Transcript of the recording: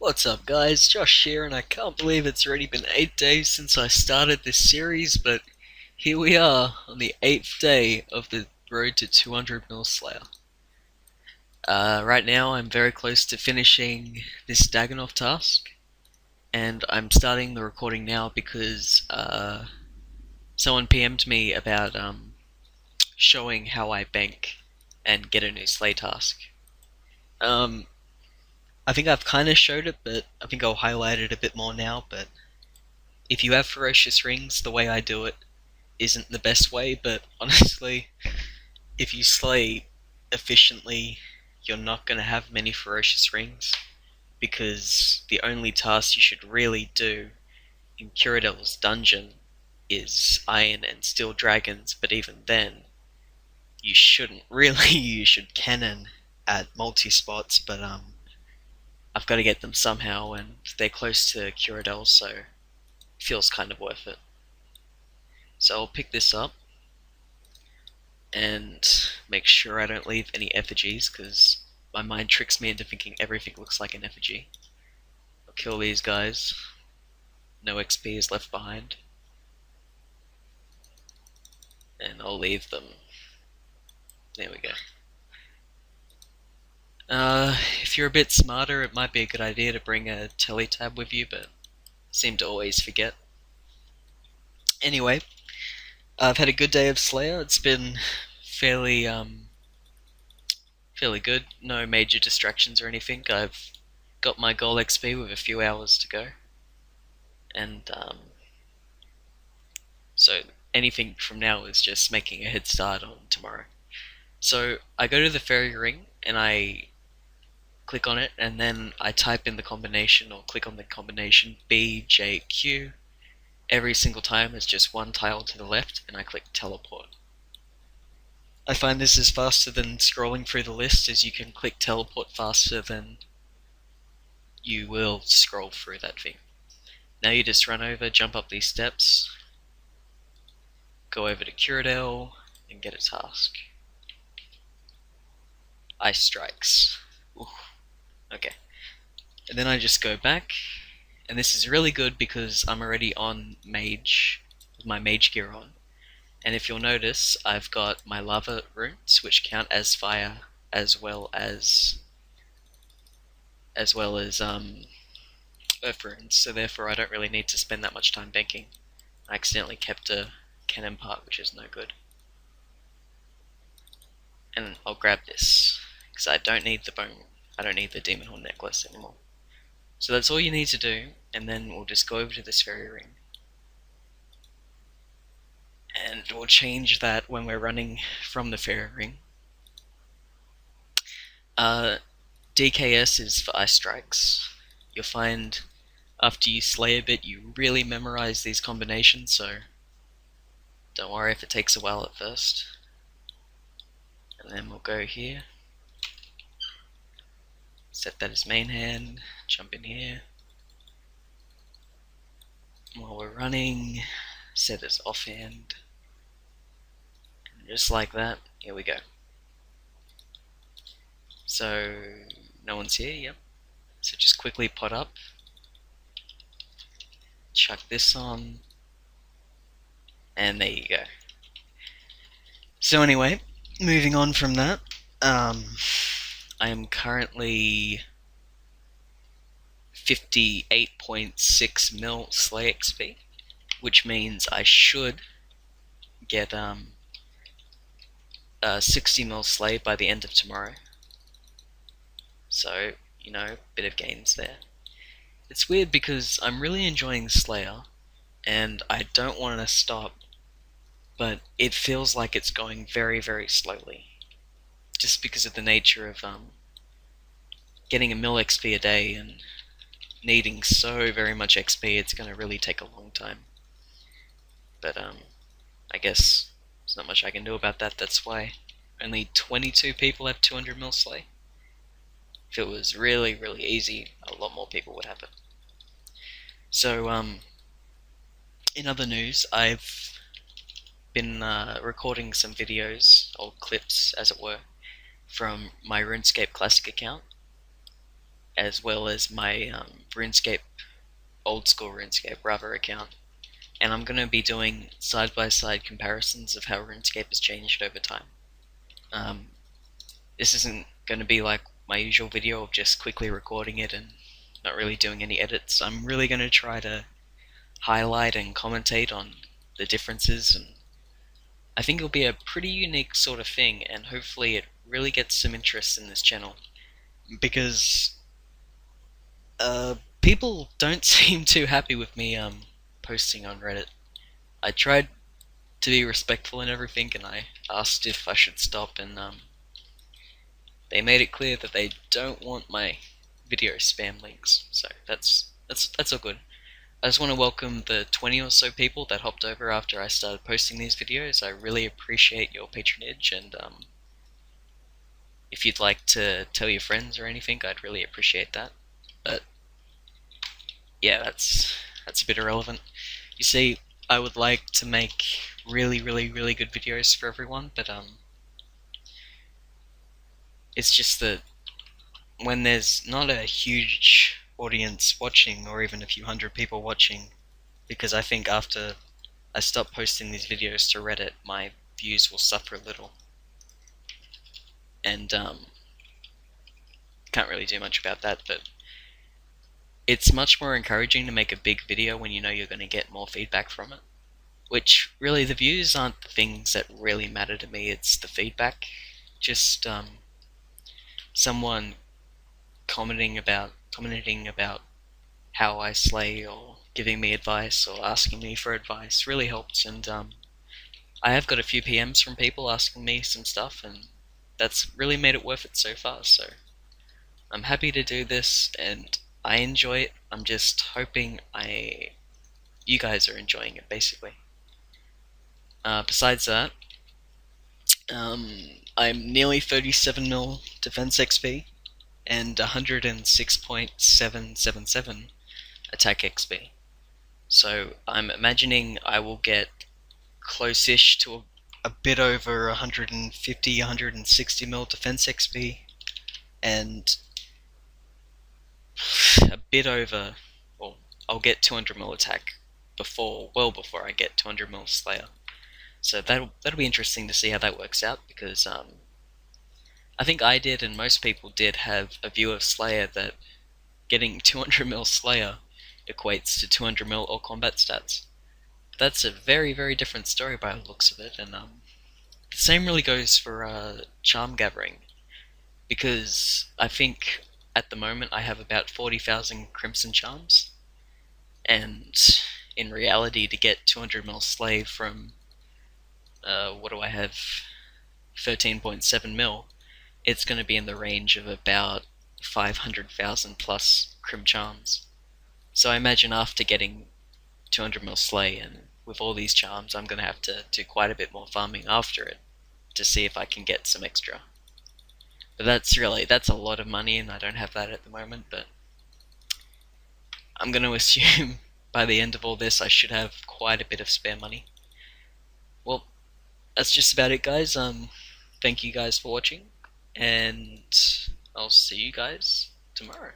What's up, guys? Josh here, and I can't believe it's already been 8 days since I started this series, but here we are on the 8th day of the road to 200 mil Slayer. Right now, I'm very close to finishing this Daganov task, and I'm starting the recording now because someone PM'd me about showing how I bank and get a new Slay task. Um, I think I've kind of showed it, but I think I'll highlight it a bit more now, but if you have ferocious rings, the way I do it isn't the best way, but honestly, if you slay efficiently, you're not going to have many ferocious rings, because the only task you should really do in Curadel's dungeon is Iron and Steel Dragons, but even then, you shouldn't really, you should cannon at multi-spots, but I've got to get them somehow, and they're close to Curadel, so it feels kind of worth it. So I'll pick this up and make sure I don't leave any effigies, because my mind tricks me into thinking everything looks like an effigy. I'll kill these guys. No XP is left behind. And I'll leave them. There we go. If you're a bit smarter, it might be a good idea to bring a teletab with you, but I seem to always forget. Anyway, I've had a good day of Slayer. It's been fairly good. No major distractions or anything. I've got my goal XP with a few hours to go, and so anything from now is just making a head start on tomorrow. So I go to the fairy ring and I click on it, and then I type in the combination, or click on the combination BJQ. Every single time it's just one tile to the left, and I click teleport. I find this is faster than scrolling through the list, as you can click teleport faster than you will scroll through that thing. Now you just run over, jump up these steps, go over to Curadel, and get a task. Ice Strikes. Ooh. Okay. And then I just go back, and this is really good because I'm already on Mage, with my Mage gear on. And if you'll notice, I've got my lava runes, which count as fire, as well as earth runes, so therefore I don't really need to spend that much time banking. I accidentally kept a cannon part, which is no good. And I'll grab this, because I don't need the demon horn necklace anymore. So that's all you need to do, and then we'll just go over to this fairy ring. And we'll change that when we're running from the fairy ring. DKS is for Ice Strikes. You'll find after you slay a bit, you really memorize these combinations, so don't worry if it takes a while at first. And then we'll go here, set that as main hand, jump in here. While we're running, set as offhand. And just like that, here we go. So, no one's here, yep. So just quickly pot up, chuck this on, and there you go. So anyway, moving on from that, I am currently 58.6 mil Slay XP, which means I should get 60 mil Slay by the end of tomorrow. So, you know, bit of gains there. It's weird because I'm really enjoying Slayer, and I don't want to stop, but it feels like it's going very, very slowly. Just because of the nature of getting a mil XP a day and needing so very much XP, it's going to really take a long time. But I guess there's not much I can do about that. That's why only 22 people have 200 mil Slay. If it was really, really easy, a lot more people would have it. So, in other news, I've been recording some videos, old clips as it were, from my RuneScape Classic account. as well as my RuneScape, old school RuneScape Bravo account. And I'm going to be doing side-by-side comparisons of how RuneScape has changed over time. Um, this isn't going to be like my usual video of just quickly recording it and not really doing any edits. I'm really going to try to highlight and commentate on the differences, and I think it'll be a pretty unique sort of thing, and hopefully it really gets some interest in this channel, because people don't seem too happy with me posting on Reddit. I tried to be respectful and everything, and I asked if I should stop, and they made it clear that they don't want my video spam links. So that's all good. I just want to welcome the 20 or so people that hopped over after I started posting these videos. I really appreciate your patronage, and if you'd like to tell your friends or anything, I'd really appreciate that. But yeah, that's a bit irrelevant. You see, I would like to make really good videos for everyone, but it's just that when there's not a huge audience watching, or even a few hundred people watching, because I think after I stop posting these videos to Reddit, my views will suffer a little. And can't really do much about that, but it's much more encouraging to make a big video when you know you're going to get more feedback from it. Which, really, the views aren't the things that really matter to me, it's the feedback. Just someone commenting about how I slay, or giving me advice, or asking me for advice really helps, and I have got a few PMs from people asking me some stuff, and that's really made it worth it so far, so I'm happy to do this, and I enjoy it. I'm just hoping you guys are enjoying it, basically. Besides that, I'm nearly 37 mil defense XP and 106.777 attack XP. So I'm imagining I will get close-ish to a bit over 150, 160 mil defense XP, and a bit over, well, I'll get 200 mil attack well before I get 200 mil Slayer. So that'll be interesting to see how that works out, because I think I did, and most people did, have a view of Slayer that getting 200 mil Slayer equates to 200 mil all combat stats. That's a very different story by the looks of it, and the same really goes for charm gathering, because I think at the moment I have about 40,000 Crimson Charms, and in reality, to get 200 mil Slave from what do I have, 13.7 mil, it's going to be in the range of about 500,000 plus Crim Charms. So I imagine after getting 200 mil Slay, and with all these charms, I'm going to have to do quite a bit more farming after it to see if I can get some extra. But that's a lot of money, and I don't have that at the moment, but I'm going to assume by the end of all this I should have quite a bit of spare money. Well, that's just about it, guys. Thank you guys for watching, and I'll see you guys tomorrow.